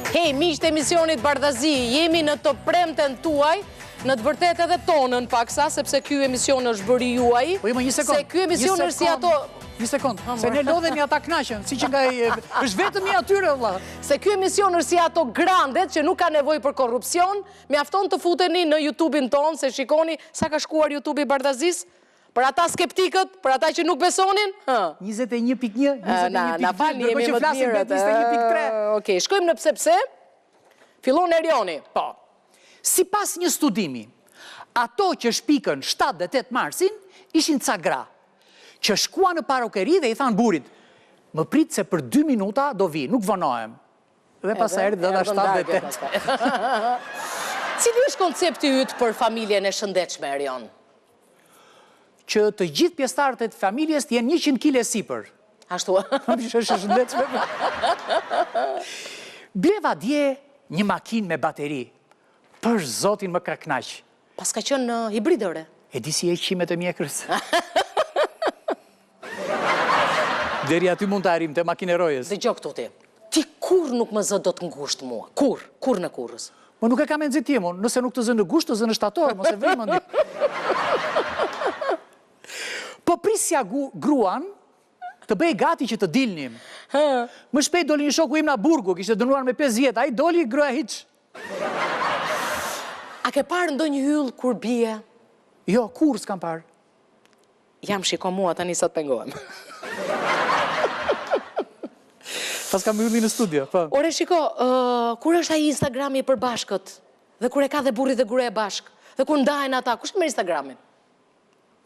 Hej, miqtë e emisionit Bardhazi, jemi në të premten tuaj, në të vërtet edhe tonën paksa, sepse ky emision është bëri juaj. Po ima një sekund. Se ky emision është si ato... Një sekund, se ne lodhemi ata knaqen, si që nga është vetëm i atyre, vlla. Se ky emision është si ato grandet që nuk ka nevojë për korrupsion, mjafton të futeni në YouTube-in ton, se shikoni sa ka shkuar YouTube i Bardhazis. Për ata skeptikët, për ata që nuk besonin, 21.1, 21.2, na falni, jemi më të mirët. 21.3. Okej, shkojmë në pse, fillon Erioni. Po, si pas një studimi, ato që shpikën 7 dhe 8 marsin, ishin ca gra, që shkua në parokeri dhe i thanë burit, më pritë se për 2 minuta do vi, nuk vonohem. Dhe pasaj erdhi dhe 7 dhe 8. Cili është koncepti ytë për familjen e shëndetshme, Erion? Që të gjithë pjesëtarët e familjes të jenë 100 kg sipër. Ashtu. Është shëndetshme. Bleva dje një makinë me bateri. Për zotin më ka knaq. Pas ka qenë hibridore. E di si e qimet e mjekrës. Deri aty mund të arim të makinerojës. Dhe gjok të ti. Ti kur nuk më zë do të ngusht mua? Kur në kurës? Më nuk e kam e nëzitimun. Nëse nuk të zë në gusht, të zë në shtator. Mos e vrimën di. Po prisja gruan të bëj gati që të dilnim. Më shpejt doli një shoku im në Burgu, kishte dënuar me 5 vjet, ai doli gruaja hiç. A ke parë ndonjë hyll kur bie? Jo, kur s'kam parë. Jam shiko mua tani sot pengohem. Pas kam hylli në studio, po. Ore shiko, kur është ai Instagrami i përbashkët? Dhe kur e ka dhe burri dhe gruaja bashk? Dhe kur ndahen ata, kush e merr Instagramin?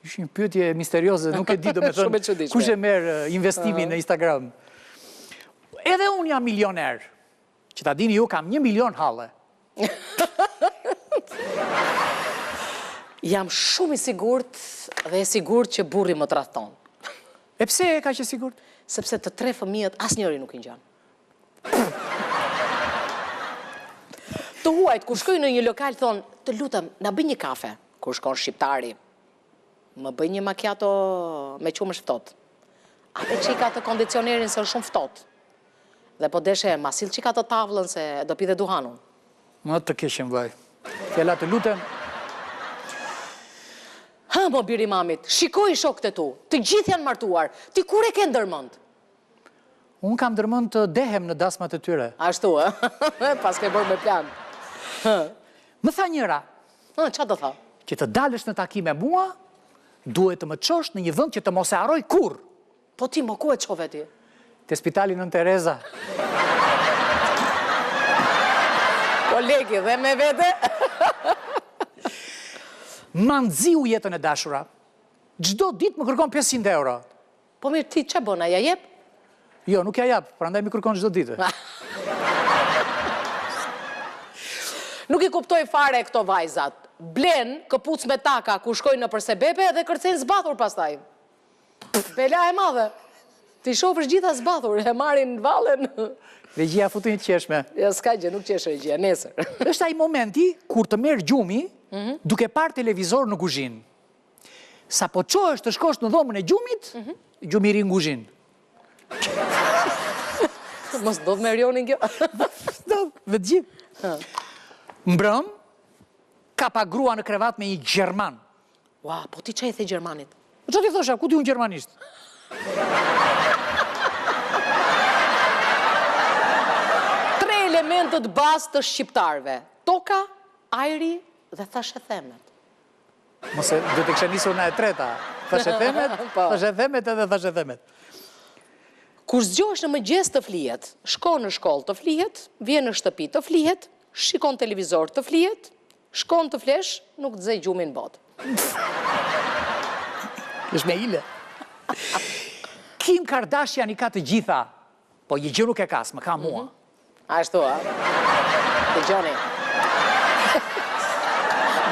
Ishtë një pyetje misterioze, nuk e di do me thënë kush e merë investimin në Instagram. Edhe unë jam milioner, që ta dini ju kam 1 milion halle. Jam shumë i sigurt dhe e sigurt që burri më tradhton. E pse e ka që sigurt? Sepse të 3 fëmijët asnjëri nuk i ngjan. Të huajt, kur shkojnë në një lokal, thonë, të lutem, na bëj një kafe. Kur shkon shqiptari, më bëj një macchiato me qumë ftohtë. Ape qika të kondicionerin se është shumë ftohtë. Dhe po deshe, ma sill qika të tavlën se do pi dhe duhanun. Më të keshim vaj. Fjalla të lutem. Ha, mo biri mamit, shikoj shokët e tu, të gjithë janë martuar, ti kur e ke ndërmend? Unë kam ndërmend të dehem në dasmat e tyre. Ashtu, pas ke bërë me plan. Më tha njëra. Qa do tha? Që të dalësh në takim me mua, duhet të më çosh në një vend që të mos e harroj kur. Po ti më ku e qove ti? Te spitali Nën Tereza. Kolegi, dhe me vete? Ma nxiu jetën e dashura. Çdo ditë më kërkon 500 euro. Po mirë, ti që bëna, ja jep? Jo, nuk ja jap, prandaj më kërkon çdo ditë. Nuk i kuptoj fare këto vajzat. Blen këpuc me taka ku shkojnë në përsebepe dhe kërcejnë zbathur pastaj. Bela e madhe. Ti shofësh gjitha zbathur, e marrin vallen. Regjia futu një qeshme. Ja, s'ka gjë, nuk qesh regjia, nesër. Është ai momenti kur të merr gjumi duke parë televizor në kuzhinë. Sa po çohesh të shkosh në dhomën e gjumit, gjumi ri në kuzhinë. Mos do të me rionin kjo? Dhe të gjithë. Mbrëm, ka pa grua në krevat me një Gjerman. Ua, po ti që e the Gjermanit? Që ti thosha, ku ti unë Gjermanisht? Tre elementët bazë të shqiptarve. Toka, ajri dhe thashe themet. Mose, do të kësha nisur në e treta. Thashe themet, thashe themet edhe thashe themet. Kur zgjohesh në mëngjes të flihet, shkon në shkollë të flihet, vjen në shtëpi të flihet, shikon televizor të flihet, shkon të flesh, nuk të zej gjumin botë. Është me ile. Kim Kardashian i ka të gjitha, po një gjë nuk e kas, më ka mua. Ashtu, a? Të gjoni.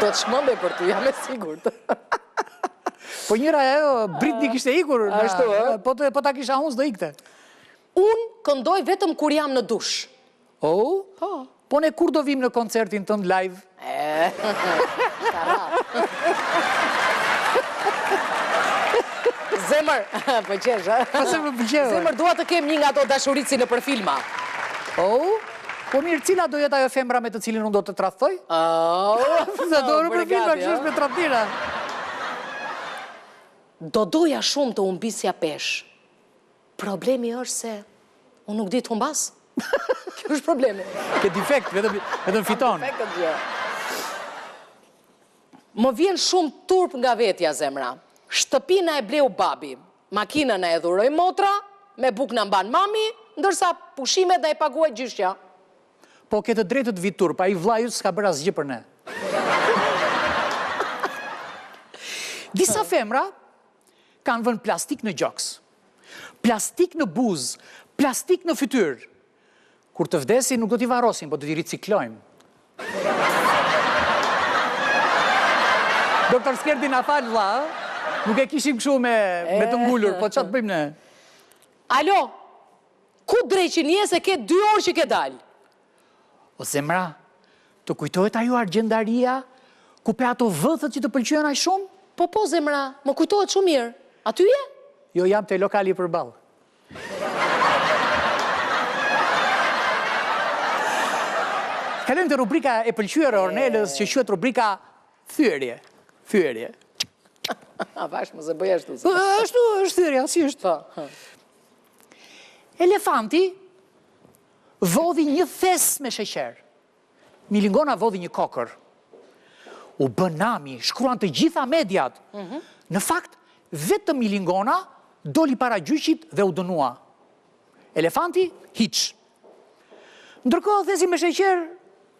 Do të shmëmbe për ty, jam e sigurt. Po njëra e Britney kishte ikur, Ashtu, po ta kisha unë s'do ikte. Unë këndoj vetëm kur jam në dush. Oh? Po ne kur do vim në koncertin tënd live? Zemër, po qesh, ha? Pasë më pëlqeu. Zemër, dua të kem një nga ato dashurit si në për filma. Oh? Po mirë, cila do jetë ajo femra me të cilin unë do të tradhtoj? Se do në përfilm akshesh me tradhtira. Do doja shumë të humbisja pesh. Problemi është se unë nuk di të humbas. Kjo është problemi. Ke defekt, vetëm fiton. Më vjen shumë turp nga vetja, zemra. Shtëpina e bleu babi, makina na e dhuroj motra, me buk na mban mami, ndërsa pushimet na e paguaj gjyshja. Po ke të drejtë të vi turp, ai vllai yt s'ka bërë asgjë për ne. Disa femra kanë vënë plastik në gjoks, plastik në buzë, plastik në fytyrë. Kur të vdesin nuk do t'i varrosin, po do t'i riciklojmë. Doktor Skerdi na fal vlla, nuk e kishim kështu me të ngulur, po çfarë bëjmë ne? Alo, ku dreqin je se ke 2 orë që ke dalë? O zemra, të kujtohet ajo argjendaria, ku pe ato vëthët që të pëlqyen aq shumë? Po, zemra, më kujtohet shumë mirë. A ty je? Jo, jam te lokali përballë. Kalojmë te rubrika e pëlqyer e Ornelës, që quhet rubrika thyerje. Thyerje. A vash, mos e bëj ashtu. Ashtu është thyerja, si është. Elefanti vodhi një thes me sheqer. Milingona vodhi një kokër. U bën nami, shkruan të gjitha mediat. Në fakt, vetëm Milingona doli para gjyqit dhe u dënua. Elefanti, hiç. Ndërkohë thesi me sheqer,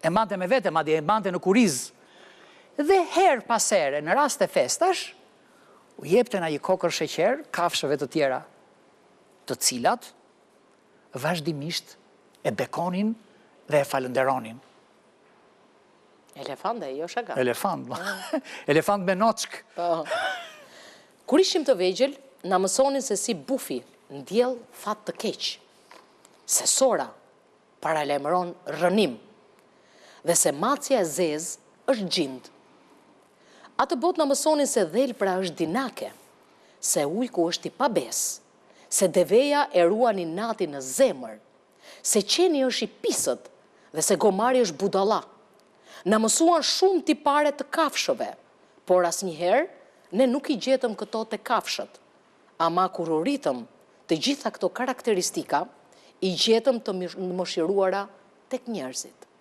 e mante me vete, madje e mante në kuriz. Dhe her pas here, në rast të festash, u jepten ai kokër sheqer kafshëve të tjera, të cilat vazhdimisht e bekonin dhe e falënderonin. Elefante, jo shaka. Elefant, elefant me noçk. Kur ishim të vegjël, na mësonin se si bufi ndjell fat të keq. Se sora paralajmëron rënim. Dhe se macja e zezë është gjind. Atë bot na mësonin se dhelpra është dinake, se ujku është i pabes, se deveja e ruani natin në zemër, se qeni është i pisët dhe se gomari është budalla. Na mësuan shumë tipare të kafshëve, por asnjëherë ne nuk i gjetëm këto të kafshët. Ama kur u ritëm të gjitha këto karakteristika, i gjetëm të mëshiruara tek njerëzit.